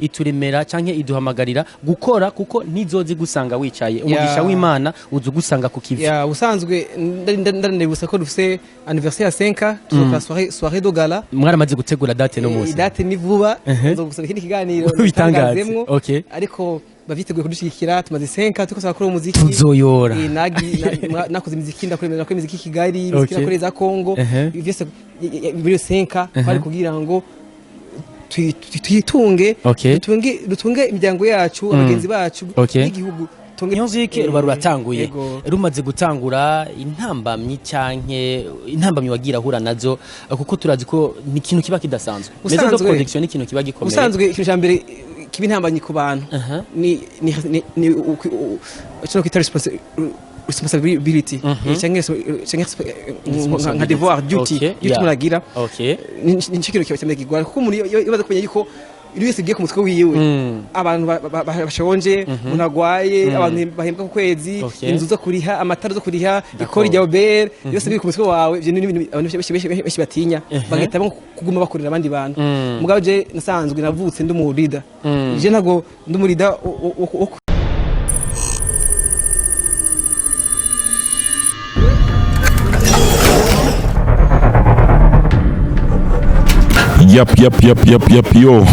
ituremera canke iduhamagarira gukora kuko ntizozi gusanga wicaye umugisha w'Imana uzu gusanga ku kivi ya usanzwe ndanebusa ko dufise anniversaire ya 5 tuzoka soirée de gala mwaramaze gutegura date no munsi date ni vuba nzogusaba ikindi kiganiro bitangazemwo ariko baviteguye kudushikira tumaze 5 tuko sakora umuziki tuzoyora nakoze imiziki ndakorera ko imiziki Kigali imiziki nakoreza Kongo byose biri 5 kwari kugira ngo tuyitunge dutunge imiryango yacu abagenzi bacu n'igihugu Music ruratanguye rumaze gutangura intambamyi canke intambamyi wagira hura nazo kuko turazi ko ni ikintu kiba kidasanzwe meze do production ni ikintu kiba gikomeye usanzwe ikintu cyambere kiba intambamyi ku bantu ni cyo kwita responsibility nka devoir duty muragira ni ikintu kiba cyambere kigwa kuko umuntu yabaza kumenya yuko iri wese giye ku mutwe wiwe abantu bashonje munagwaye abantu bahembwa ku kwezi inzu zo kuriha amatara zo kuriha ikori rya Uber yose biri ku mutwe wawe je n'ibintu abantu beshi batinya bagahita kuguma bakorera abandi bantu mugabo je nasanzwe navutse ndi mu leader je nago ndi mu leader Yep, yo.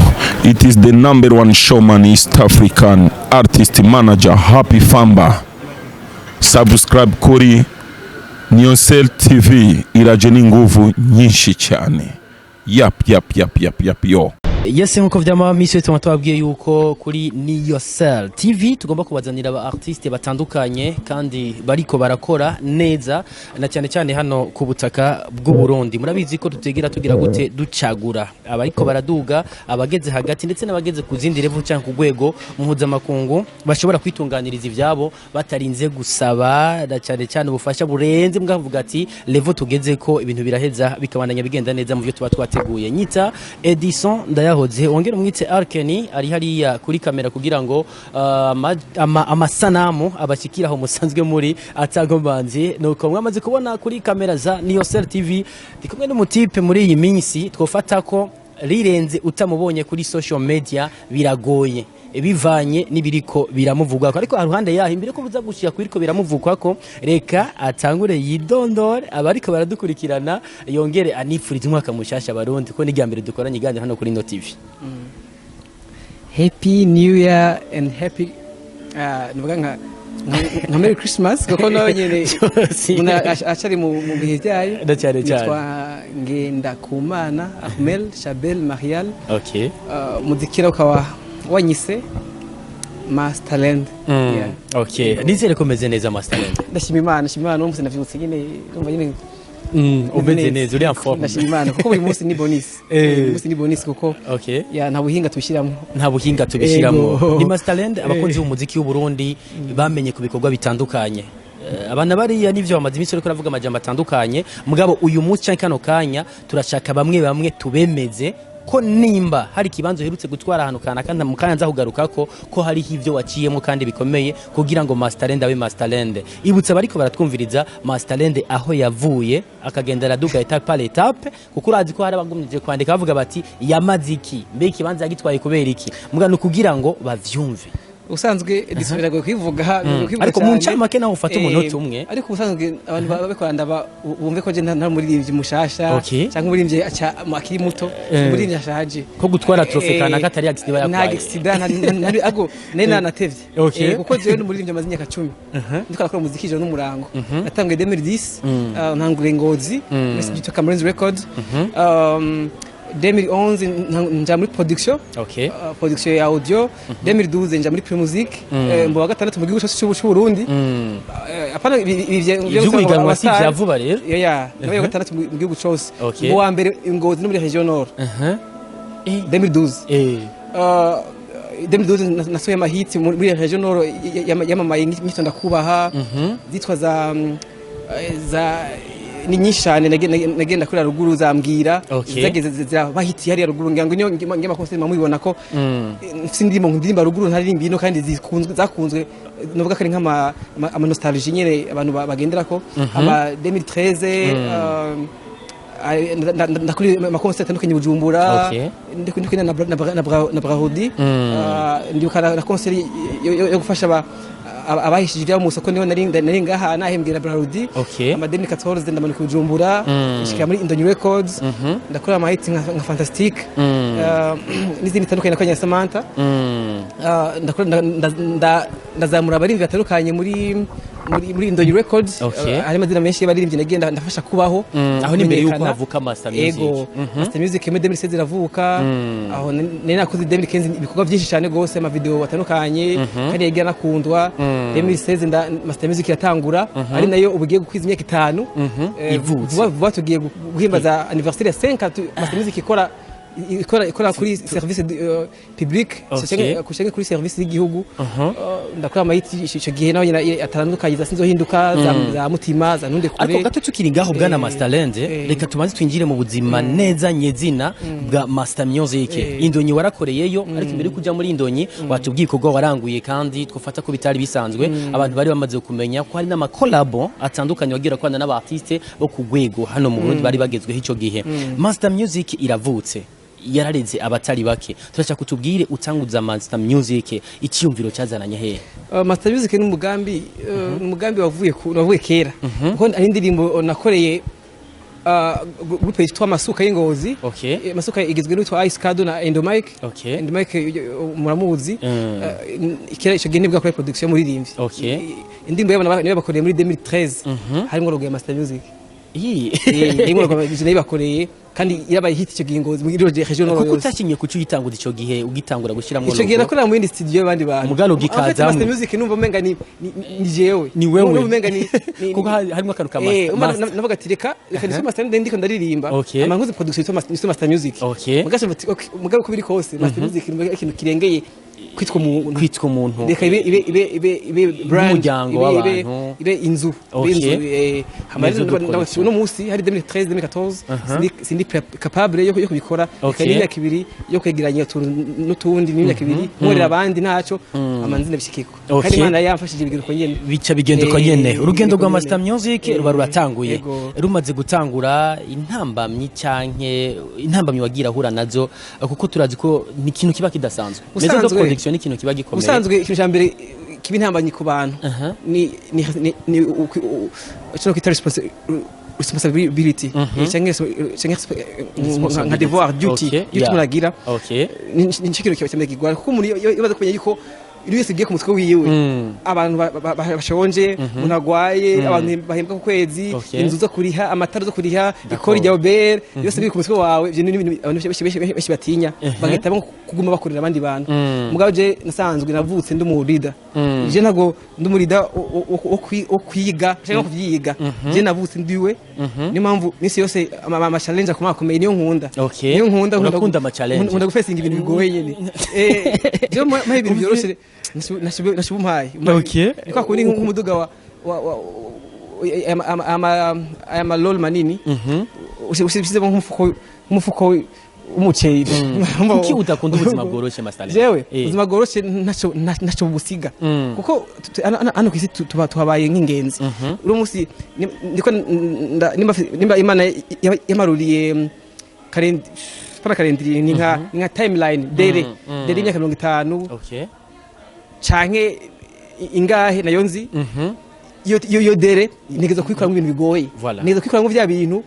It is the #1 showman East African artist manager Happy Famba. Subscribe kuri Nyosel TV irajeni nguvu nyinshi cyane. Yep, yo. Yes nkuko vyama miswe twabwiye yuko kuri Nyosel TV tugomba kubazanira aba artiste batandukanye kandi bariko barakora neza na cyane hano ku butaka bw'u Burundi murabizi ko tutegera tugira gute ducagura abariko baraduga abageze hagati ndetse n'abageze ku zindi level cyangwa ku rwego mpuzamakungu bashobora kwitunganiriza ivyabo batarinze gusaba na cyane ubufasha burenze mwavuga ati level tugeze ko ibintu biraheza bikabandanya bigenda neza mu byo tuba twateguye nyita Edison ndayahoze wongera umwitse Arkeni ari hariya kuri kamera kugira ngo amasanamu abashikiraho musanzwe muri atagombanzi nuko mwamaze kubona kuri kamera za Nyosel TV ndikumwe n'umutipe muri iyi minsi twofata ko rirenze utamubonye kuri social media biragoye bivanye nibiriko biramuvugwa ariko aruhande yaho imbere ko buza gushika kwiriko biramuvugwa ko reka atangure yidondore abariko baradukurikirana yongere anifuriza umwaka mushasha barundi ko n'igyambere dukoranye iganje hano kuri TV. Happy New Year and happy nuvuga nka Merry Christmas kuko nawe nyene acari mu bihe byayo ndacyane ngenda kumana Ahmel Shabel Marial muzikira ukawa wanyise MasterLande nizere ko meze neza MasterLande ndashima Imana umunsi navyutse nyine umva nyine umeze neza uri amfo ndashima Imana kuko buri munsi ni bonus umunsi ni bonus kuko nta buhinga tubishiramo ni MasterLande abakunzi b'umuziki w'u Burundi bamenye ku bikorwa bitandukanye abana bariya nivyo bamaze iminsi ariko ravuga amajambo atandukanye mugabo uyu munsi kano kanya turashaka bamwe tubemeze ko nimba hari kibanzo herutse gutwara ahantu kana kandi mukanya nzahugaruka ko hari ivyo waciyemo kandi bikomeye kugira ngo MasterLande abe MasterLande ibutse bariko baratwumviriza MasterLande aho yavuye akagenda araduga etape par etape kuko urazi ko hari abagumije kwandika bavuga bati yamaziki mbe ikibanza yagitwaye kubera iki mugano kugira ngo bavyumve usanzwe disubirago kwivuga ariko mu ncamake naho ufata umunota umwe ariko usanzwe abantu babekoranda bumve ko je nta muri mushasha cyangwa muri mvye akiri muto muri nyashaje ko gutwara trophée kana katari accident yakwaye nta ago nena natevye kuko je muri mvye amazinya 10 ndiko nakora muziki je n'umurango natangwe 2010 ntangure ngozi message to Cameroon's record 2011 nja muri production production ya audio 2012 nja muri music mbo wa gatandatu mu gihugu cy'u Burundi apana ivyo wasivya vuba rero nawe gatandatu mu gihugu cyose mbo wa mbere ingozi no muri region nord 2012 2012 nasoye amahiti muri region nord yamamaye nyito ndakubaha zitwa za ni nyinshi cyane nagenda kuri ruguru zambwira zageze bahiti hari ruguru ngango ngema kose mubibona ko sindimo ndimba ruguru ntaririmbi no kandi zakunzwe novuga ko ari nk'ama nostalgie nyene abantu bagendera ko ama 2013 ndakuri amakonse atandukanye Bujumbura ndiko na Brahudi ndibuka na concert yo gufasha abahishije ibya mu soko niho nari ngaha nahembwira Brahudi ama 2014 ndamanuka Bujumbura ishikira muri Indonyi Records ndakora ama hits nka Fantastic n'izindi tandukanye nakanya Samantha ndakora ndazamura abarimvi batandukanye muri Indonyi Records hari amazina menshi y'abaririmbyi nagenda ndafasha kubaho aho ni mbere yuko havuka Master Music Master Music mu 2016 iravuka aho nari nakoze 2015 ibikorwa byinshi cyane gose ama video batandukanye kandi yagiye nakundwa 2016 Master Music iratangura ari nayo ubugiye gukwiza imyaka 5 vuba tugiye guhimbaza anniversaire ya 5 Master Music ikora kuri service public kushenge kuri service y'igihugu ndakora amayiti ico gihe naho atandukanye zasinzo hinduka za mutima za ntunde kure ariko gato tukiri ngaho bwana MasterLande reka tumanze twinjire mu buzima neza nyezina bwa Master Music Indonyi warakoreyeyo ariko imbere kuja muri Indonyi watubwiye ko waranguye kandi twofata ko bitari bisanzwe abantu bari bamaze kumenya ko hari n'ama collabo atandukanye wagira kwana n'aba artiste bo kugwego hano mu Burundi bari bagezweho ico gihe Master Music iravutse yarareze abatari bake turashaka kutubwire utanguza Master Music icyumviro cyazananye he Master Music ni umugambi wavuye kera kuko ari indirimbo nakoreye groupe yitwa Masuka y'Ingozi Masuka igizwe n'utwa Ice Cado na Endomike Endomike muramuzi ikira ico gihe nibwo akora production muri rimvi indirimbo yabana niyo bakoreye muri 2013 harimo logo ya Master Music nimwe bagije bakoreye kandi yabaye hit ico gihe Ngozi muri region kuko utakinye kuco yitangura ico gihe ugitangura gushira mu ico gihe nakora mu studio y'abandi bantu mugalo gikaza Master Music numva menga ni jewe ni wewe numva menga ni kuko harimo akantu ka Master navuga ati reka ni Master ndiko ndaririmba amanguze production yitwa Master Music mugasha mugabo kubiri kose Master Music ikintu kirengeye kwitwa umuntu reka ibe brand umuryango w'abantu ibe inzu hamarira no musi hari 2013 2014 sindi capable yo kubikora kandi imyaka ibiri yo kwegeranya n'utundi n'imyaka ibiri nkorera abandi ntaco amanzina bishikiko kandi Imana yamfashije ibigiro ko nyene bica bigendo ko nyene urugendo rwa Master Music ruba ruratanguye rumaze gutangura intambamyi wagira hura nazo kuko turazi ko ni ikintu kiba kidasanzwe mezo do production ni ikintu kiba gikomeye usanzwe ikintu cyambere kiba intambamyi ku bantu ni cyo kwita responsibility nka devoir duty muragira ni ikintu kiba cyambere kigwara kuko umuntu yabaza kumenya yuko iri wese giye ku mutwe wiwe abantu bashonje munagwaye abantu bahembwa ku kwezi inzu zo kuriha amatara zo kuriha ikori rya Uber yose biri ku mutwe wawe ibyo ni ibintu abantu beshi batinya bagahitamo kuguma bakorera abandi bantu mugabo je nasanzwe navutse ndumurida je ntago ndumurida o kwiga cyangwa kuvyiga je navutse ndiwe ni mpamvu misi yose ama challenge akomakomeye niyo nkunda ama challenge nkunda gufesinga ibintu bigoye nyene je mahe ibintu byoroshe nashubumpaye niko kuri nk'umuduga wa ama lol manini ushize nk'umufuko umuceri kuki udakunda ubuzima bworoshe MasterLande jewe ubuzima bworoshe naco busiga kuko ano kwisi tuhabaye nk'ingenzi uri munsi ndiko nimba Imana yamaruriye kalendriye ni nka timeline dere imyaka 50 canke ingahe nayo nzi yo dere nigeza kwikora mu bintu bigoye nigeza kwikora mu bya bintu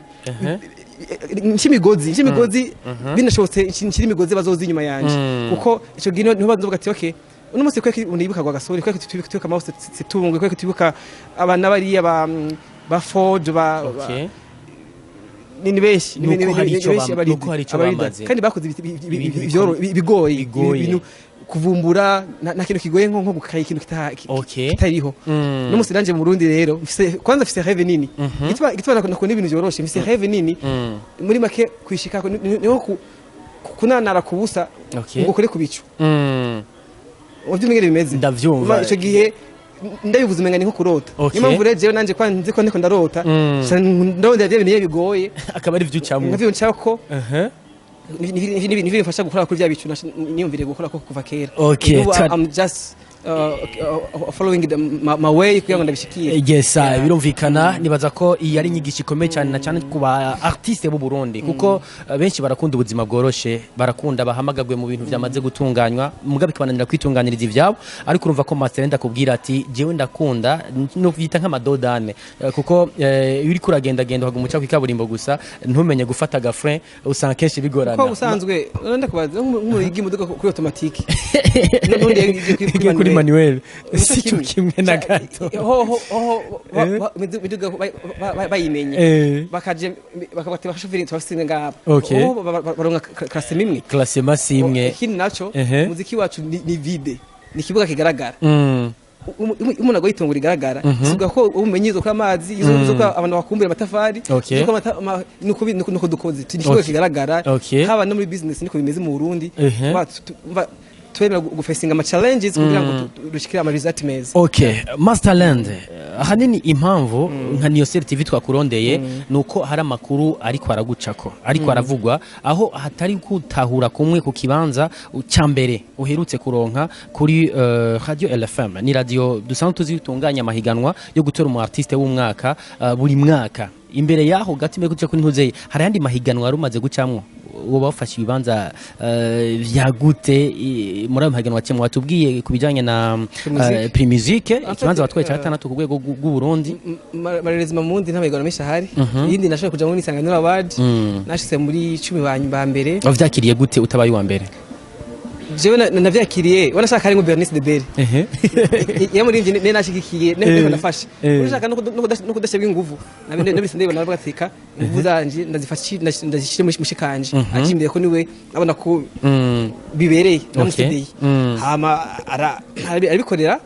nshimigozi binashobotse nshiri imigozi bazozi inyuma yanje kuko ico gino niho bazovuga ati okay uno munsi kweke unibuka gwa gasori kweke tubibuka mouse situngwe kweke tubibuka abana bari ba Ford ni beshi kandi bakoze bigoye ibintu kuvumbura na kintu kigoye nko gukaya ikintu kitariho no musi nanje mu Burundi rero kwanza mfise rêve nini gitwa nakona ibintu byoroshe mfise rêve nini muri make kwishika niho kunanara kubusa ngo kore kubicu uvyo mingere bimeze ndavyumva ico gihe ndabivuze umenga ni nko kurota impamvu rero jewe nanje kwanze ko ndiko ndarota ndondera ibintu bigoye akaba ari vyucamwe nkavyo nshako nibifasha gukora kuri bya bicu niyumvire gukora ko kuva kera I'm just following my way kugira ngo ndabishikiye. Yes, birumvikana nibaza ko iyi ari inyigisho ikomeye cyane na cyane ku ba artiste b'u Burundi kuko benshi barakunda ubuzima bworoshe, barakunda bahamagagwe mu bintu byamaze gutunganywa mugabe kibananira kwitunganiriza ivyabo, ariko urumva ko MasterLande akubwira ati jewe ndakunda no kwita nk'amadodane kuko uri kuragenda genda hagumuca ku ikaburimbo gusa ntumenye gufata gafre usanga kenshi bigorana. Ko usanzwe ndakubaza nk'umurigi imodoka kuri automatique kuri manuel si cyo kimwe na gato miduga bayimenye bakaje bakabati bashoferi twasinga ngabo baronka classe masimwe ikindi naco muziki wacu ni vide ni kibuga kigaragara umuntu agoyitungura igaragara suga ko umenyizo kwa mazi izo ko abantu bakumbira amatafari nuko dukoze tukibuga kigaragara haba no muri business niko bimeze mu Burundi twemera gufesinga ama challenges kugira ngo dushikire ama result meza. Okay, MasterLande hanini impamvu nka Niyosel TV twakurondeye nuko hari amakuru ariko aragucako ariko aravugwa aho hatari kutahura kumwe ku kibanza cyambere uherutse kuronka kuri Radio LFM ni radio dusanzwe tuzitunganya amahiganwa yo gutora umu artiste w'umwaka buri mwaka. Imbere yaho gatime kuca kuri ntuzeye hari andi mahiganwa rumaze gucamwo woba bafashe ibibanza vyagute muri amahiganwa cyemwe watubwiye kubijanye na Primusique ikibanza watwaye cya 6 ku rwego rw'u Burundi. Marerezima mundi ntabahiganwa mesha hari yindi nashaka kuja muri Isanganiro Award nashise muri 10 ba mbere. Wavyakiriye gute utabaye wa mbere? Jewe navyakiriye wanashaka ari ngo Bernice de Bere yamurivye ne nashigikiye ne nafashe urashaka no kudashyira inguvu nabise ndeba naravuga atika inguvu zanje ndazishire muri mushikanje ajimbye ko niwe abona ko bibereye namusideye hama arabikorera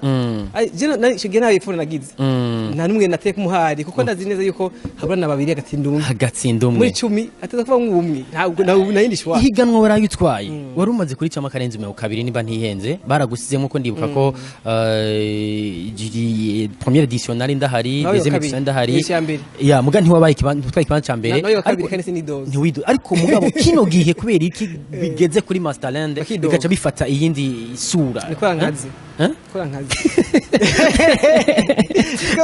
je nashigiye nawe ifone nagize nta numwe nateka umuhari kuko ndazi neza yuko habana babiri agatsinda umwe muri 10 ateza kuba nk'umwe ntabwo nayindi shwa ihiganwa warayitwaye wari umaze kuri cyama karenze mu kabiri niba ntihenze baragusize nkuko ndibuka ko première édition nari ndahari deuxième édition ndahari ya muga ntiwabaye ikibanza cyambere ariko mugabo kino gihe kubera iki bigeze kuri MasterLande bikaca bifata iyindi sura nikorankazi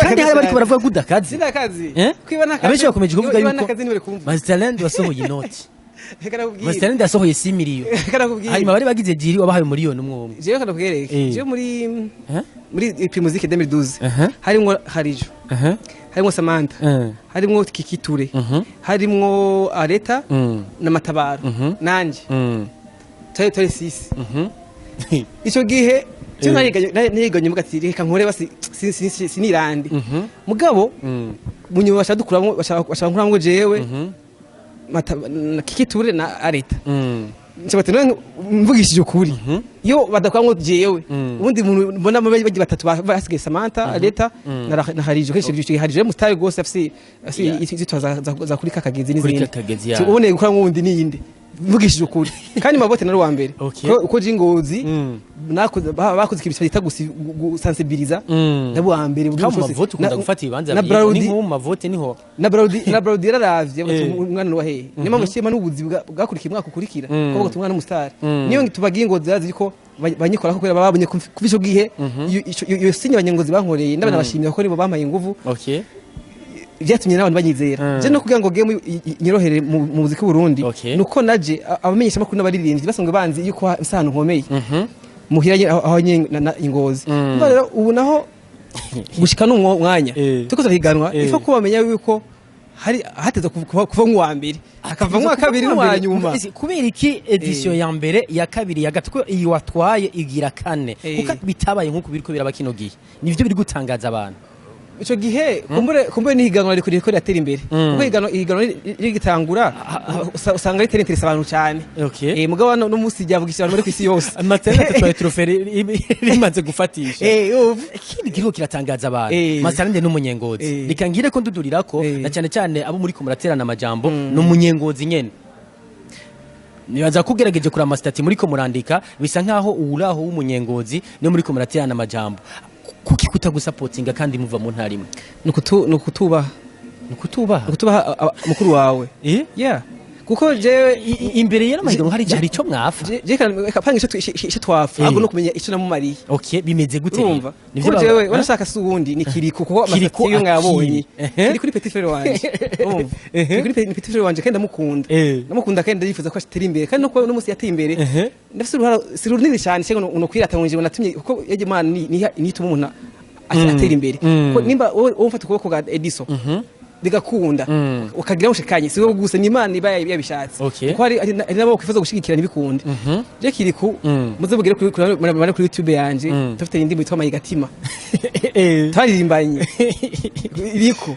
kandi hari bariko baravuga gudakazi sinakazi kwibana kazi abenshi bakomeje kuvuga yuko MasterLande wasohoye inoti MasterLande yasohoye 6 miliyo hanyuma bari bagize jiri wabahaye miliyoni umwe jewe kana kugereke jewe muri Primusique 2012 harimo harijo harimo Samantha harimo Kikiture harimo Areta na Matabaro nanje tari 6 ico gihe cyo nayiganye mugati reka nkore basi sinirande mugabo munyu bashadukuramo bashankuramwo jewe Kikiture na Areta nsabate mvugishije ukuri yo badakwamwo jewe ubundi muntu mbona bagiye batatu basigaye Samantha Areta na harijo kenshi harijo mu style gose afisi za kuri kakagezi n'izindi ubone gukora nk'ubundi n'iyindi mvugishije ukuri kandi mabote nari wa mbere uko jingozi bakoze ikibisha bita gusensibiliza nabo wa mbere mavote ukunda gufata ibanza ni nko mavote niho na Brody yaravye umwana no wahe nima mushima n'ubuzi bwakurikiye umwaka ukurikira ko umwana n'umustar niyo tubagiye ngo zazi ko banyikora ko babonye kubisho gihe iyo sinye abanyengozi bankoreye ndabana bashimira ko nibo bamaye inguvu byatumye n'abantu banyizera je no kugira ngo game nyirohere mu muziki Burundi nuko naje abamenyesha makuru n'abaririmbyi basanzwe banzi yuko insano nkomeye muhiranye aho ingozi rero ubu naho gushika n'umwanya tuko turahiganwa ifa ko bamenya yuko hari hateza kuva nk'uwa mbere akava nk'uwa kabiri n'uwa nyuma kubera iki edition ya mbere ya kabiri ya gatatu iyo watwaye igira kane kuko bitabaye nk'uko biriko birabakino gihe nivyo biri gutangaza abantu ico gihe kumbure ni higanwa riko riratera imbere kuko higanwa rigitangura usanga ritera interest abantu cyane mugabo no musi ryavugisha abantu muri kwisi yose MasterLande twaye trophée rimaze gufatisha ikindi kiriko kiratangaza abantu MasterLande n'umunyengozi rikangire ko ndudurirako na cyane cyane abo muri ko muraterana amajambo n'umunyengozi nyene nibaza kugerageje kuri amastati muri ko murandika bisa nkaho uraho w'umunyengozi no muri ko muraterana amajambo kuki kutagusapotinga kandi muva mu ntarimwe nukutubaha mukuru wawe kuko je imbere yera mahiganwa hari ico mwafa je kapanga ico twafa ahubwo no kumenya ico namumariye okay bimeze gute urumva nivyo jewe wanashaka suwundi ni Kirikou kuko amasati yo ngabonye kiri kuri petit frère wanje urumva kuri petit frère wanje kandi ndamukunda kandi ndifuza ko atera imbere kandi no musi yateye imbere ndafise uruhara sirunini cyane cyo no kwiratanije natumye kuko yaje Imana ni tuma umuntu atera imbere ko nimba wowe ufata ukuboko ga Edison bigakunda ukagira ushikanye siwe gusa ni Imana iba yabishatse kuko ari nabo kwifuza gushigikira nibikunde je Kirikou muze bugere kuri YouTube yanje tufite indirimbo yitwa Mayigatima taririmbanye iriko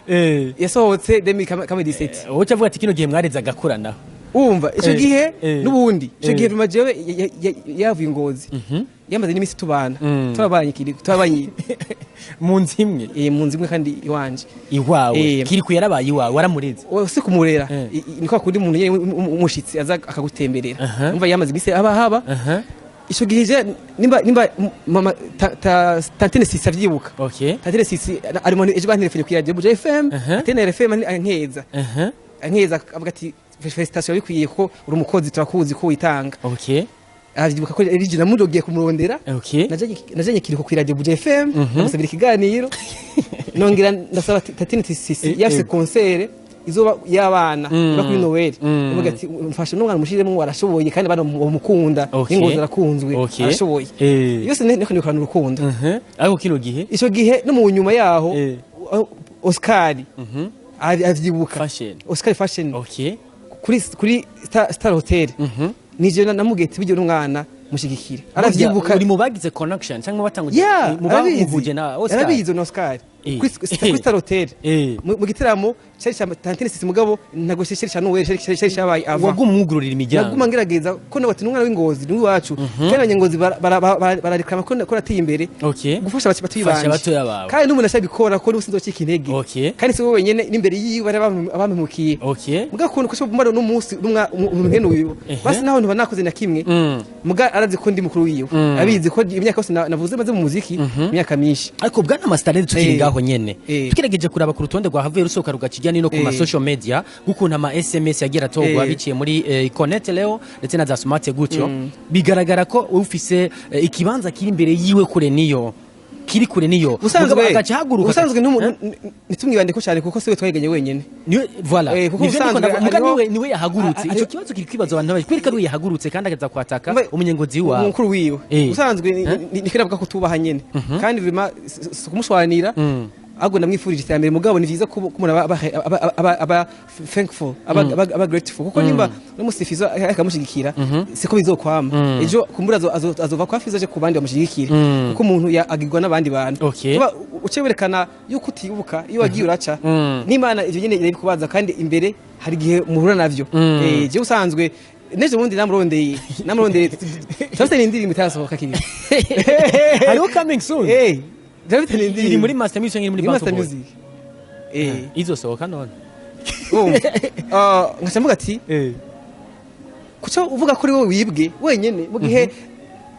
yasohotse 2017 wowe cyavuga ati kino gihe mwareza gakurana umva ico gihe nubundi ico gihe bimajewe yavuye Ngozi yamaze n'imisi tubana turabanye Kirikou turabanye mu nzimwe mu nzimwe kandi iwanje iwawe Kirikou yarabaye iwawe waramureze se kumurera niko kundi umuntu umushitsi aza akagutemberera umva yamaze imisi haba ico gihe nimba mama tantene sisi avyibuka tantene sisi ari mu ejo bantele kuri Radio FM tantene FM ankeza avuga ati felicitation bikwiye ko uri umukozi turakuzi ko witanga avyibuka ko erije namurogiye kumurondera naje Kirikou kuri Radio FM namusabira ikiganiro nongera ndasaba tantene sisi yafise concert izoba y'abana bakuri Noel uvuga ati mfashe n'umwana mushiremo warashoboye kandi bana mukunda n'ingozi arakunzwe arashoboye yose niko nikorana urukundo ariko kino gihe ico gihe no mu nyuma yaho Oscar avyibuka Oscar fashion kuri Star Hotel nije namugete bijyo n'umwana mushigikire aravyibuka uri mu bagize connection cyangwa batanguje mu bahuje na Oscar arabizo no Oscar kuri Star Hotel mu gitaramo cyari tantene sisi mugabo nagosheshe cyane uwe cyari cyabaye ava wagumwugururira imiryango naguma ngerageza ko nabati n'umwana w'Ingozi ni wacu kandi abanyengozi bararikama ko nateye imbere gufasha bati banje kandi n'umuntu ashobora ko n'usinzo cika intege kandi se wowe nyene n'imbere yiwe abamemukiye mugakunda ko bumara no munsi umuntu nkene uyu basi naho ntibanakoze na kimwe muga arazi ko ndi mukuru wiwe abizi ko imyaka yose navuze maze mu muziki imyaka myinshi ariko bwana MasterLande tukiringaho nyene tukirageje kuraba ku rutonde rwa havuye rusoka rugakijyana no ku ma social media gukunta ama SMS yagira togwa biciye muri connect leo ndetse na za smart gutyo bigaragara ko ufise ikibanza kiri imbere yiwe kure niyo kiri kure niyo usanzwe nitumwibande ko cyane kuko siwe twayeganye wenyene niwe voilà niwe yahagurutse ico kibazo kiri kwibazo abantu baje kwereka niwe yahagurutse kandi agaza kwataka umunyengozi wawe umukuru wiwe usanzwe nikiravuga ko tubaha nyene kandi bima kumushwanira ahubwo ndamwifurije iterambere mugabo ni vyiza ko umuntu aba thankful aba grateful kuko nimba n'umusifizo akamushigikira siko bizokwama ejo kumbura azova kwa fizo je kubandi bamushigikire kuko umuntu agirwa n'abandi bantu kuba uceberekana yuko utibuka iyo wagiye uraca n'Imana ivyo nyene iri kubaza kandi imbere hari gihe muhura navyo je usanzwe neje mundi namurondeye tafite n'indirimbo itasohoka kiri are you coming soon David iri muri Master Music iri muri Master Music izo sohoka none ngashamuga ati kuco uvuga ko ari wowe wibwe wenyene mu gihe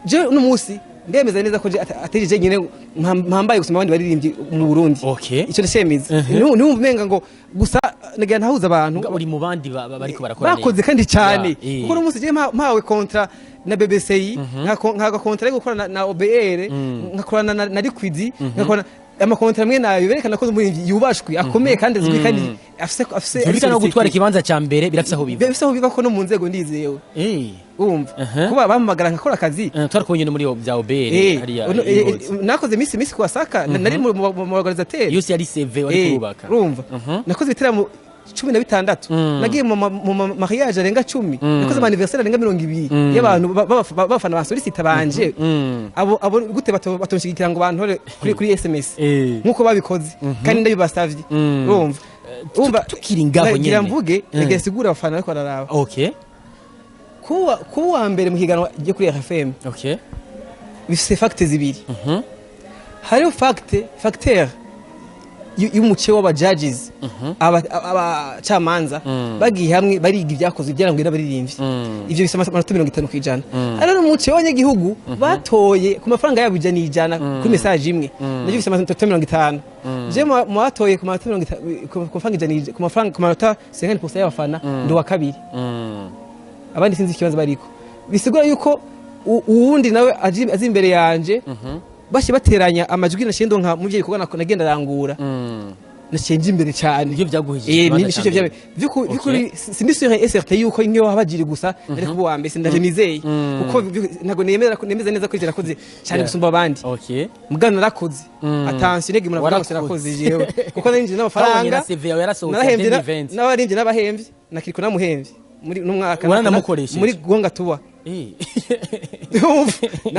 je no musi ndemeza neza ko aterije nyene mpambaye gusoma abandi baririmbye mu Burundi ico ndashemeza numva menga ngo gusa nagira ntahuza abantu uri mu bandi bariko barakora bakoze kandi cyane kuko no musi je mpawe kontra na BBC nka kontra yo gukora na OBR ngakorana na Liquid ngakorana amakontra amwe nayo berekana ko muri yubashwe akomeye kandi azwi kandi afise bita no gutwara ikibanza ca mbere birafise aho biva ko no mu nzego ndizewe umva kuba bamagara nkakora akazi twarkonye no muri bya OBR hariya nakoze misi kwasaka nari mu organisateur yose yari CV wari kurubaka urumva nakoze bitaramo 16 nagiye mu mariage arenga 10 nakoze ama anniversaire arenga 200 y'abantu bafana basolicita banje abo gute batonshigikira ngo bantore kuri SMS nkuko babikoze kandi ndabibasavye urumva tukiringaho nyene mvuge ngesigura abafana ariko araraba kuwa mbere mu higanwa ryo kuri RFM bifise facte zibiri hariho facteur y'umuce w'aba judges abacamanza bagiye hamwe bariga ibyakozwe kugira ngo n'abaririmbyi ivyo bisama amanota 50% ari n'umuce w'abanyagihugu batoye ku mafaranga yabo ijana kuri message imwe navyo bisama amanota 50 je mu batoye ku mafaranga ku manota 50% y'abafana ndo wa kabiri abandi sinzi ikibazo bariko bisigura yuko uwundi nawe azi imbere yanje bashi bateranya amajwi na shendo nka muvye bikorwa nagenda rangura nashenje imbere cyane ibyo byaguhije nishije byabe bikuri sindisure SRT yuko inyo habagiri gusa ariko bo wambe sindaje nizeye uko nago nemeza neza ko zirakoze cyane gusumba abandi mugana narakoze attention nege muravuga ko narakoze jewe kuko narinje n'amafaranga n'abarindi n'abahemvye na Kirikou namuhemvye muri numwaka muri gonga tuwa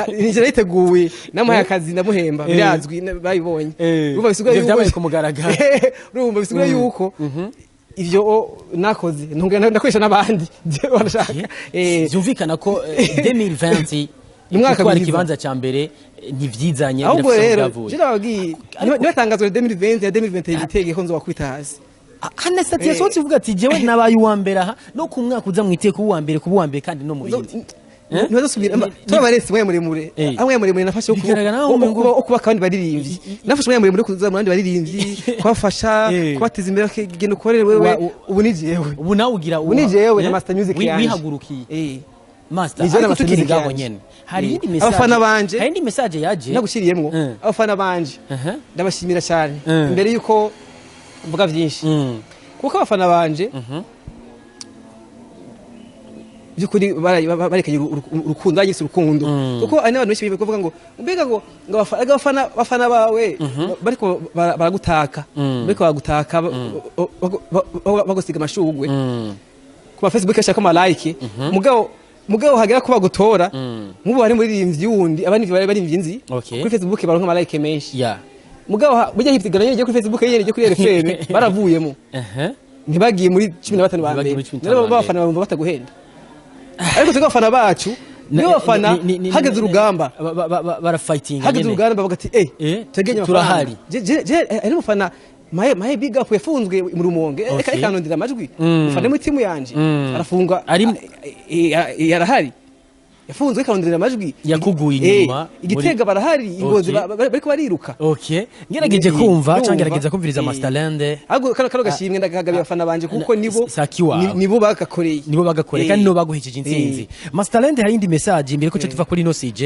ninjye nayiteguye namuhaye akazi ndamuhemba birazwi bayibonye urumva bisigura yuko byabaye kumugaragara urumva bisigura yuko ivyo nakoze ndakoresha n'abandi barashaka byumvikana ko 2020 umwaka wari kibanza ca mbere ntivyizanye ahubwo rero jirabagiye nibatangazwe 2020 ya 2021 igitege ko nzoba kwita hasi hane stati yasohotse uvuga ati jewe nabaye uwa mbere aha no ku mwaka uza mwiteka uwa mbere kuba uwa mbere kandi no mu bindi ntazosubira tubabarese mwe muri amwe muri nafashe kuba kandi baririmbyi nafashe mwe muri kuza muri baririmbyi kwafasha kwateza imbere kigenda ukorere wewe ubu ni jewe ubu nawe ugira ubu ni jewe na master music yanjye wihagurukiye master ariko tukiri ngaho nyene hari indi message abafana banje hari indi message yaje nagushiriyemwo abafana banje ndabashimira cyane imbere yuko mvuga byinshi kuko abafana banje byukuri barekanye urukundo anyise urukundo kuko ari n'abantu benshi bivuga ngo mbega ngo abafana bawe bariko baragutaka bariko bagutaka bagosiga amashugwe ku Facebook yashaka ama like mugabo hagera ko bagutora nk'ubu bari muri rimvyi wundi abandi bari imvyinzi kuri Facebook baronka ama like menshi mugabo burya hipsigana yeye kuri Facebook yeye kuri RFM baravuyemo ntibagiye muri 15 ba mbere rero bafana bamva bataguhenda ariko tugafana bacu niyo bafana hageze urugamba bara fighting hageze urugamba bavuga ati tegenye turahari ari mufana maye big up yafunzwe mu rumonge reka ikanondira amajwi mufana mu timu yanje arafunga yarahari yafunzwe ikanondira amajwi yakuguye inyuma igitega barahari ingozi bariko bariruka ngerageje kumva cyangwa ngerageza kumviriza MasterLande ahubwo kano gashimwe ndagagabiye abafana banje kuko nibo bagakoreye kandi no baguhejeje intsinzi MasterLande hari indi message imbere ko cyo tuva kuri no CJ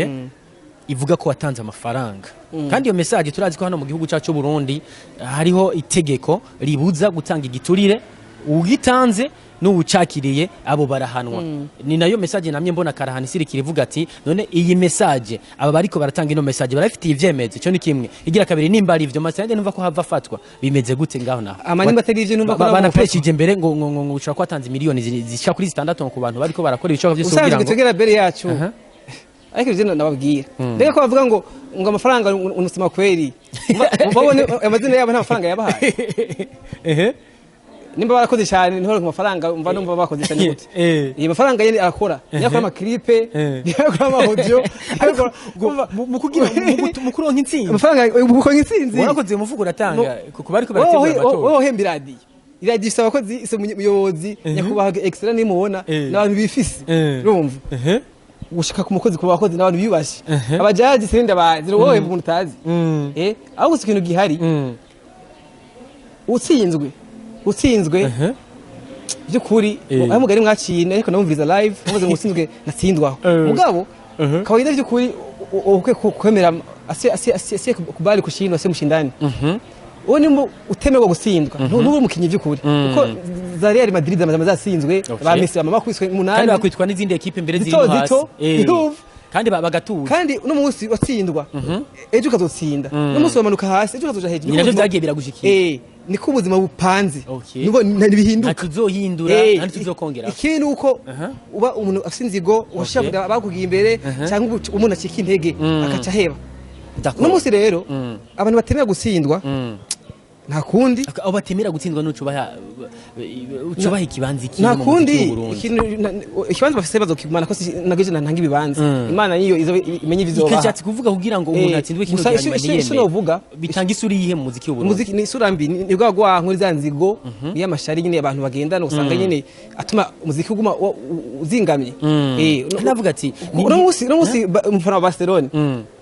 ivuga ko watanze amafaranga kandi iyo message turazi ko hano mu gihugu cyacu Burundi hariho itegeko ribuza gutanga igiturire ugitanze n'ubucakiriye abo barahanwa ni nayo message namye mbona karahani sirikira ivuga ati none iyi message aba bariko baratanga ino message barafitiye ivyemeze cyo ni kimwe igira kabiri nimba ari ivyo MasterLande numva ko hava fatwa bimeze gute ngaho naho amanimba atari ivyo numva ko banapreshije mbere ngo ushaka kwatanze miliyoni zishaka kuri 6 ku bantu bariko barakora ibicoka byose kugira ngo tugera bere yacu ariko ivyo nababwira ndeka ko bavuga ngo amafaranga unusima kweri mubone amazina yabo nta mafaranga yabahaye nimba barakoze cyane niho ku mafaranga umva numva bakoze cyane gute iyi mafaranga yene arakora yakora ama clip yakora ama audio mukugira mukuronka intsinzi amafaranga mukuronka intsinzi warakoze umufuko uratanga ku bari ko barategura amatora wowe hembi iradi isaba ko umuyobozi nyakubaha extra nimubona n'abantu bifise urumva gushika ku mukozi ku bakozi n'abantu bibashe abajaji sirinde bazi wowe umuntu utazi aho ikintu gihari utsinzwe byukuri aho mugari mwakine ariko namumviriza live muvuze ngo utsinzwe natsindwaho mugabo kawaida byukuri kwemera asi kubali kushinwa se mushindani uwo nimba utemerwa gutsindwa n'ubu mukinyi byukuri kuko za Real Madrid amazasinzwe ba Messi amama kwiswe 8 kandi bakwitwa n'izindi equipe mbere ziri hasi kandi bagatuza kandi no munsi watsindwa ejo ukazotsinda no munsi wamanuka hasi ejo ukazoja hejuru nivyo byagiye biragushikira niko ubuzima bupanze nibo ntibihinduka tuzohindura kandi tuzokongera ikintu uko uba umuntu asinzigo washavuga bakugiye imbere cyangwa umuntu akika intege akaca heba no munsi rero abantu batemera gutsindwa nta kundi abo batemera gutsindwa n'ucubaha ikibanza iki nta kundi ikibanza bafise bazokimana ko nageje ntanga ibibanza imana niyo izo imenye ibizoba ikashatse kuvuga kugira ngo umuntu atsindwe kino gihe novuga bitanga isuri yihe mu muziki w'Uburundi muziki ni isura mbi ni bwa nkuri zanzigo ni amashari nyine abantu bagendana usanga nyine atuma umuziki uguma uzingamye navuga ati no musi umufana wa Barcelona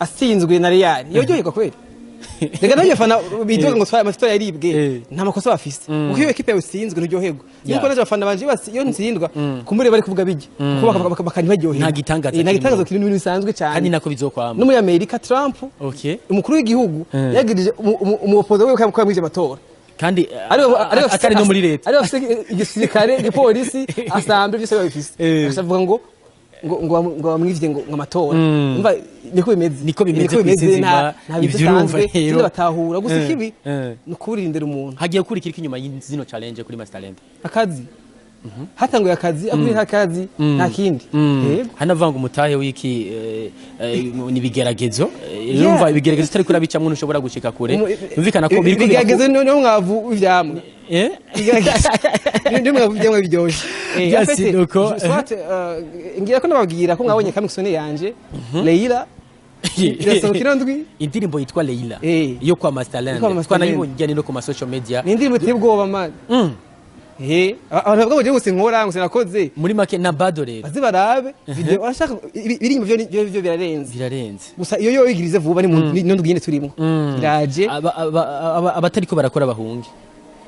asinzwe na Real yojoyeka kweli Rega nayo fana bidoga ngo twaya amafoto yaribwe nta makosa bafise uko iyo equipe yasinzwe n'uryoherwa nuko naje abafana banje basi iyo ntsindwa kumure bari kuvuga bije kuko bakanibajyohera nta gitangaza kiri n'ibintu bisanzwe cyane kandi nako bizokwama no muri Amerika Trump umukuru w'igihugu yagirije umuopoza we kwa mwije amatora kandi atari no muri leta ari bafise igisirikare igipolisi asambe byose babifise ashavuga ngo bamwivye ngo amatora umva niko bimeze nta bisanzwe rero batahura gusa kibi nukurindira umuntu hagiye kurikira inyuma y'izino challenge kuri MasterLande akazi hatanguye akazi akuri akazi nta kindi hanavanga umutahe wiki nibigeragezo urumva ibigeragezo tari kuri abicamwe ntushobora gushika kure umvikana ko biri bigeragezo no mwavu ivyamwe ndi mwavu ivyamwe biryoshe yasi nuko ngira ko nababwira ko mwabonye kamisone yanje Leila Irasohokira ndwi indirimbo yitwa Leila yo kwa MasterLande twanayibonye no ku ma social media ni indirimbo tebwoba man abantu bavuga ngo je nkora ngo sinakoze muri make na bado rero bazibarabe video ashaka biri byo birarenze gusa iyo yo igirize vuba ni ndwi nyine turimo iraje abatariko barakora bahunge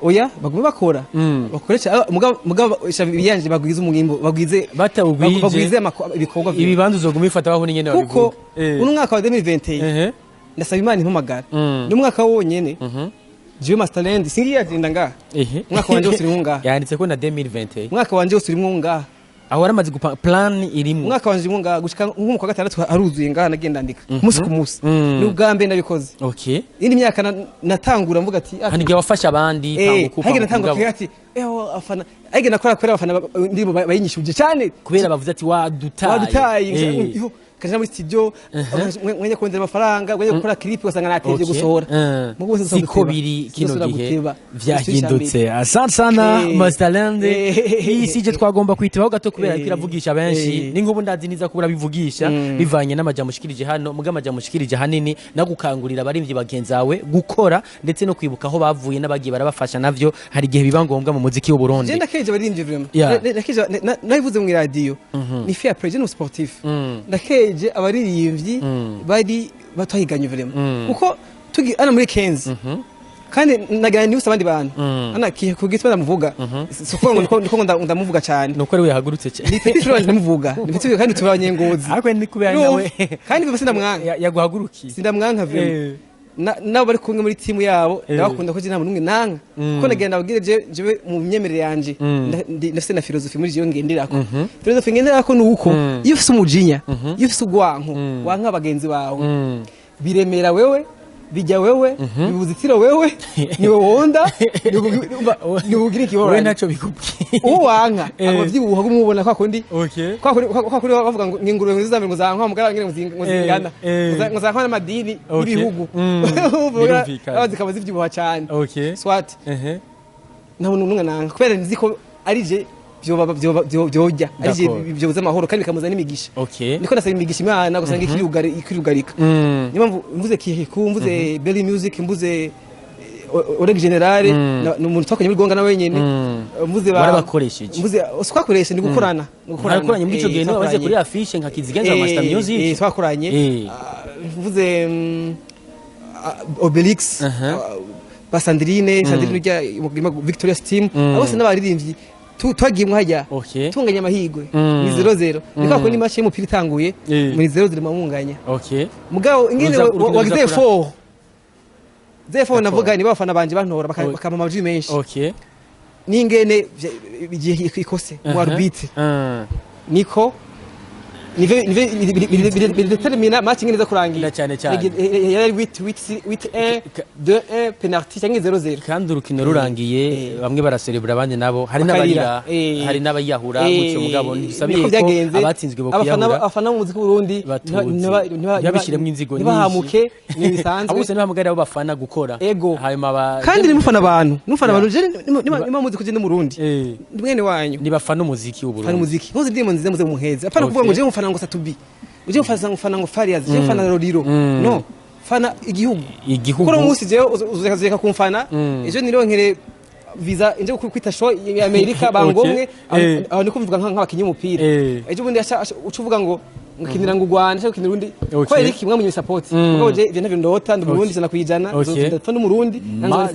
oya baguma bakora bakoresha mugabo biyanje bagwiza umugimbo bagwize ibikorwa ibibanza uzoguma ifata baho nyene kuko uno mwaka wa 2021 ndasaba imana impamagara ni mwaka wonyene Jiwe MasterLande singiye agenda nga mwaka wanje wose urimo nga yanditse ko na 2021 mwaka wanje wose urimo nga aho waramaze plan irimo mwaka wanje urimo nga gushika nko kwa gatandatu aruzuye nga nagenda ndika musi ku musi ni ubwambe ndabikoze indi myaka natangura mvuga ati hanige wafasha abandi tangukupa hage natangura ati afana hage nakora kwera afana ndimo bayinyishuje cyane kubera bavuze ati wadutaye kaje muri studio mwenye kondera amafaranga mwenye gukora clip wasanga nateje gusohora mu bose siko biri kino gihe vyahindutse asante sana MasterLande isije twagomba kwitibaho gato kubera kiravugisha benshi ni nk'ubu ndazi niza kubura bivugisha bivanye n'amajambo mushikirije hano muga amajambo mushikirije hanini nagukangurira abarimvyi bagenzawe gukora ndetse no kwibuka aho bavuye n'abagiye barabafasha navyo hari gihe biba ngombwa mu muziki w'u Burundi je ndakeje abarimvyi vraiment ndakeje nabivuze mu radio ni fair play no sportif ndakeje abaririmbyi bari batwahiganye vraiment kuko tugi ana muri Kenzi kandi nagana ni usabandi bantu ana kihe kugitwa ndamuvuga soko ngo ndamuvuga cyane nuko ari we yahagurutse cyane ni petit frère ndamuvuga ni petit kandi tubanye ngozi akwe ndi kubera nawe kandi bose ndamwanka yaguhagurukiye sindamwanka vraiment nabo bari kumwe muri timu yabo ndabakunda ko je nta numwe nanka ko nagenda bagire jewe mu myemerere yanje ndafite na philosophy muri je ngenderako philosophy ngenderako nuko iyo ufite umujinya iyo ufite ugwanko wanka bagenzi bawe biremera wewe bijya wewe bibuzitiro wewe niwe wonda nibugira ikibora wewe naco bikubwiye uwo wanka abavyibuha kumubona kwa kundi kwa kundi bavuga ngo ngingurube ngizambe ngo zanka mugara ngire ngozingana ngo zanka n'amadini ibihugu bazikaba zivyibuha cyane swat nabo numwe nanka kubera nziko arije byojya arije byoza amahoro kandi bikamuza n'imigisha niko nasaba imigisha imana gusanga ikiriugarika niyo mpamvu mvuze Kirikou mvuze Belly Music mvuze Oreg General n'umuntu twakanye muri gonga na wenyene mvuze barabakoresheje mvuze twakoresha ndi gukorana gukorana muri ico gihe no baze kuri affiche nka kizigenza wa Master Music twakoranye mvuze Obelix Sandrine rya Victoria Steam abose n'abaririmbyi twagiye mwajya tunganya amahigwe ni 00 niko ko ni match y'umupira itanguye muri 00 mamunganya mugabo ingene wagize 4 zefo navuga ni bafana banje bantora bakama amaji menshi ni ingene bigiye ikose mu arbitre niko bidetermina match ingene za kurangira cyane cyane yari 8-1 2-1 penalty cyangwa 0-0 kandi urukino rurangiye bamwe baraserebura abandi nabo hari n'abarira hari n'abayahura gutyo mugabo bisabiye ko abatsinzwe bo kuyahura abafana mu muziki w'Urundi ntibashiremo inzigo nyinshi ntibahamuke nibisanzwe abose n'abamugarira abo bafana gukora hanyuma kandi nimufana abantu nima muziki ugende mu Rundi mwene wanyu nibafana umuziki w'Uburundi fana umuziki nkuzi ndimo nzize muze muheze apana kuvuga ngo je mufana ngo Satubi uje mufana ngo Farias je mufana Roriro no fana igihugu kuri umunsi je uzeka kumfana ejo nironkere visa inje kwita show ya Amerika bangomwe aho niko mvuga nk'abakinyi umupira ejo bundi ucuvuga ngo nkinira ngo Rwanda cyo kinira undi ko eri kimwe mu support kuko je ntavyo ndota ndi Burundi cyana kwijana fana umurundi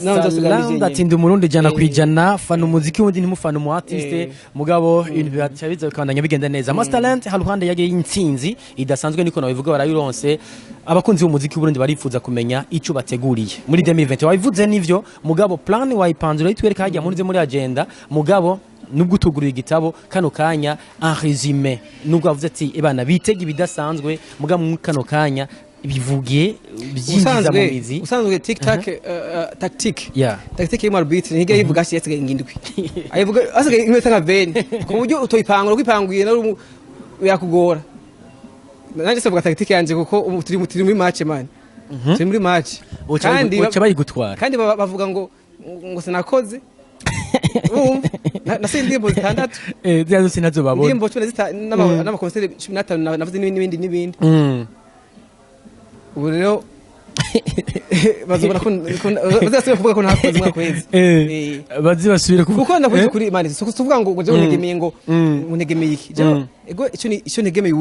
nanzo atinda umurundi jana kwijana fana umuziki wundi ntimufana umu artiste mugabo ibintu byabiza bikandanya bigenda neza MasterLande haruhande yage y'intsinzi idasanzwe niko nabivuga barayironse abakunzi b'umuziki w'Uburundi barifuza kumenya ico bateguriye muri 2020 wabivuze nivyo mugabo plan wayipanzura itwereka hajya muri agenda mugabo nubwo utugurira igitabo kano kanya en résumé nubwo avuze ati ebana bitege ibidasanzwe muga mu kano kanya bivugiye byinjiza mu mizi usanzwe tactique tactique y'Imar beat ntige yivuga shi yetse ngindwi ayivuga asigaye imeze nka ben ku buryo utoyipangura kwipanguye na yakugora nanje se vuga tactique yanje kuko turi muri match man turi muri match kandi baca bayigutwara kandi bavuga ngo sinakoze nasi indirimbo zitandatu zazo sinazo babona indirimbo 15 n'amakonseri 15 navuze n'ibindi ubu rero bazobona ko bazasubira kuvuga ko ntakoze umwaka weze bazibasubira kuko ndavuze kuri imana so kuvuga ngo je unegemeye ngo unegemeye iki ego icyo negemeye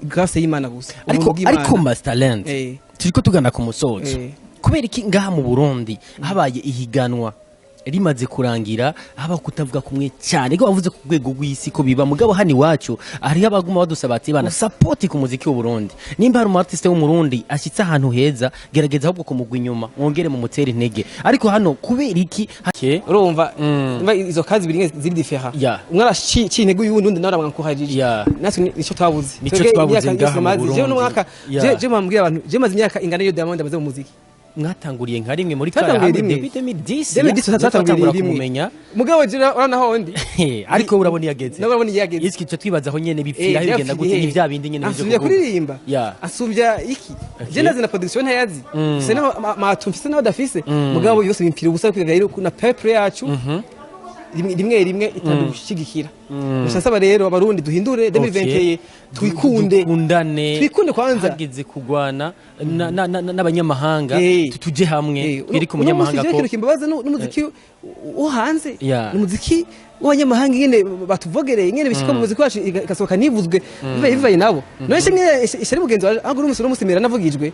grâce y'Imana gusa ariko MasterLande turiko tugana ku musozo kubera iki ngaha mu Burundi habaye ihiganwa rimaze kurangira haba kutavuga kumwe cyane ko bavuze ku rwego rw'isi ko biba mugabo hani wacu ari abaguma badusaba ati bana support ku muziki w'u Burundi nimba hari artiste wo mu Burundi ashitse ahantu heza gerageza ahubwo kumugwa inyuma wongere mu mutera intege ariko hano kubera iki urumva izo kazi biri ziri different umwara intego y'ubundi nawe aramwankuhajije natwe nico twabuze ngaha mu Burundi je no mwaka je mambwira abantu je maze imyaka ingana yo Diamond amaze mu muziki mwatanguriye nka rimwe muri kare hamwe 2010 tatanguriye kumenya mugabo jira urana hondi ariko urabona yageze urabona yageze iski cyo twibaza aho nyene bipfira bigenda gute n'ivya bindi nyene byo asubya kuririmba asubya iki je nazi na production ntayazi se na matumfise na dafise mugabo yose bimpira ubusa kwiga rero kuna peuple yacu rimwe itadushigikira musasaba rero abarundi duhindure 2020 twikunde kwanza hageze kugwana n'abanyamahanga tuje hamwe Kirikou umunyamahanga ko kimbabaza n'umuziki uhanze n'umuziki w'abanyamahanga nyene batuvogereye nyene bishika mu muziki wacu igasohoka nivuzwe bivaye nabo none ishari mugenzi waje ahubwo n'umusimira navugijwe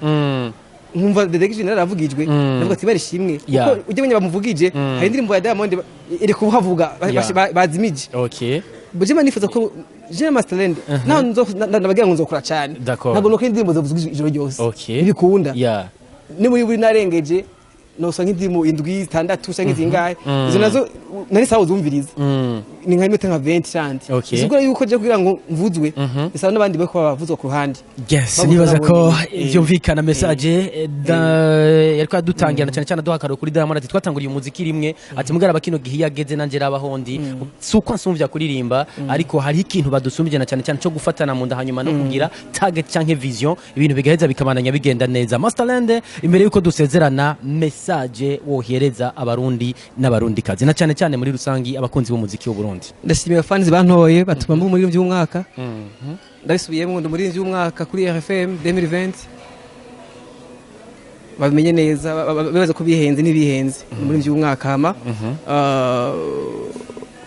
nkumva dedection naravugijwe navuga ati barishimwe kuko ujye menya bamuvugije hari indirimbo ya Diamond iri kuhavuga bazimije bujima nifuza ko je MasterLande nabagira ngo nzokora cyane ntabwo no indirimbo zavuzwe ijoro ryose ibikunda ni muri narengeje no usanga indirimbo 7 6 cyangwa zingahe izo nazo nari sawo zumviriza ni nka imete nka 20 cyanti sigura yuko je kugira ngo mvuzwe isa n'abandi bako bavuzwa ku ruhande nibaza ko byumvikana message yariko dutangira cyane cyane duhakaro kuri Diamond ati twatanguriye umuziki rimwe ati mugara bakino gihe yageze nanje rabahondi suko nsumvya kuririmba ariko hari ikintu badusumbije na cyane cyane cyo gufatana mu nda hanyuma no kugira target canke vision ibintu bigaheza bikabandanya bigenda neza MasterLande imbere yuko dusezerana message wohereza abarundi n'abarundi kazi na cyane cyane muri rusangi abakunzi b'umuziki w'u Burundi ndashimiye fans bantoye batuma mu muri by'umwaka ndasubiyemo ndo muri by'umwaka kuri RFM 2020 bamenye neza babaza ko bihenze nibihenze muri by'umwaka hama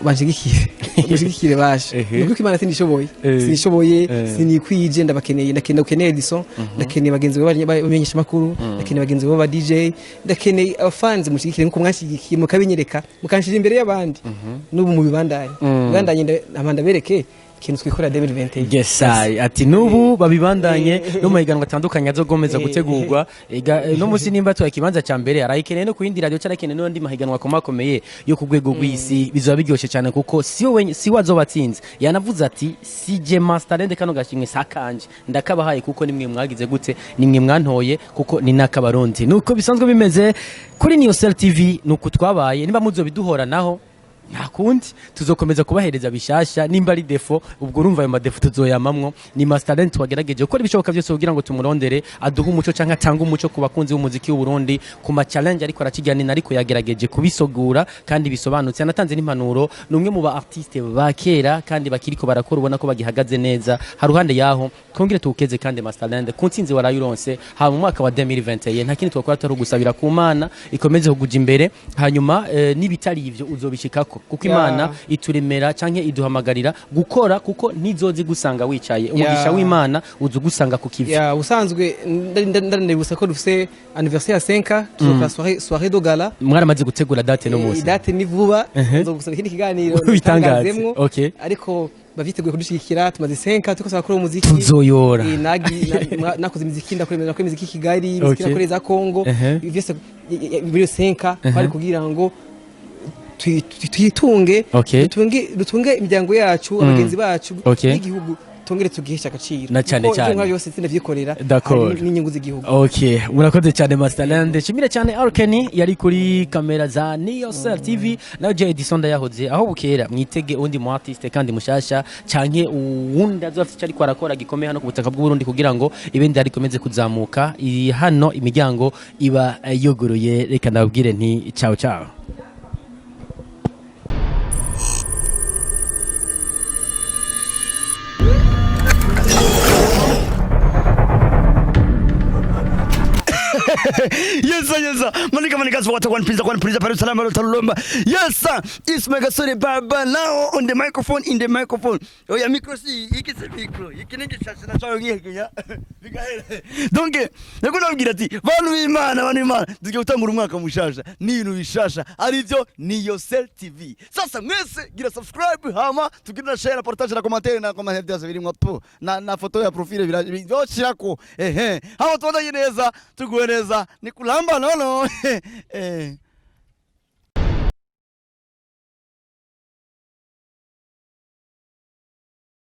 bashigikire bashe nuko Imana sinishoboye sinikwije ndabakeneye ndakeneye Edison ndakeneye bagenzi bamenyesha makuru ndakeneye bagenzi ba DJ ndakeneye abafans mushigikire nko mwashigikiye mukabinyereka mukanshira imbere y'abandi n'ubu mu bibandanye bandanye amanda bereke kintu twikorera 2021 gesai ati nubu babibandanye no mahiganwa atandukanye azogomeza gutegurwa no musi nimba to ikibanza ca mbere arayikeneye no kuindi radio cyarakeneye no ndi mahiganwa komakomeye yo ku rwego rw'isi bizoba biryoshe cyane kuko si wazobatsinze yanavuze ati CJ MasterLande kano gashimwe sakanje ndakabahaye kuko nimwe mwagize gute nimwe mwantoye kuko ni nakabarundi nuko bisanzwe bimeze kuri Niyosel TV nuko twabaye nimba muzo biduhora naho nakundi tuzokomeza kubahereza bishasha nimba ari defo ubwo urumva ayo madefo tuzoyamamwo ni MasterLande twagerageje gukora ibishoboka byose kugira ngo tumurondere aduhe umuco canka tanga umuco ku bakunzi b'umuziki w'u Burundi ku ma challenge ariko arakiganira ariko yagerageje kubisogura kandi bisobanutse anatanze n'impanuro numwe mu ba artiste bakera kandi bakiriko barakora ubona ko bagihagaze neza haruhande yaho twongere tukeze kandi MasterLande kuntsinzi warayuronse ha mu mwaka wa 2021 nta kintu twakora atari gusabira ku Mana ikomeze kuguja imbere hanyuma nibitari ivyo uzobishikako kuko Imana ituremera canke iduhamagarira gukora kuko ntizozi gusanga wicaye umugisha w'Imana uzugusanga ku kivi usanzwe ndanebusa ko dufise anniversaire ya 5 tuzokora soirée de gala mwaramaze gutegura date no munsi date ni vuba uzogusanga ikindi kiganiro bitangazemwo ariko baviteguye kudushikira tumaze 5 tuko sakora umuziki tuzoyora nakoze imiziki ndakoremera ko imiziki Kigali imiziki nakoreza Kongo byose biri 5 bari kugira ngo tuyitunge dutunge imiryango yacu abagenzi bacu n'igihugu tongere tugihesha agaciro na cyane cyane nko byose sinavyikorera n'inyungu z'igihugu murakoze cyane MasterLande shimire cyane Arkeni yari kuri kamera za Niyosel TV na je Edison yahoze aho bukera mwitege undi mu artiste kandi mushasha canke uwundi azafite cyari kwarakora gikomeye hano ku butaka bw'u Burundi kugira ngo ibindi arikomeze kuzamuka hano imiryango iba yuguruye reka ndabwire nti ciao ciao Yes, Manika watu one pizza Paris Salam Talomba. Yes, it's Megasore Baba now on the microphone in the microphone. Oh ya micro si ikise micro. Ikinenge chashana chawo ngiye. Bigahera. Donc, nakubwira ati bantu b'Imana tugiye gutangura umwaka mushasha. Ni ibintu bishasha arivyo Niyosel TV. Sasa mwese gira subscribe hama tugira share partage na commentaire na comment byose birimwo po na foto ya profile byoshirako hama tubandanye neza tuguhereza ni kulamba nono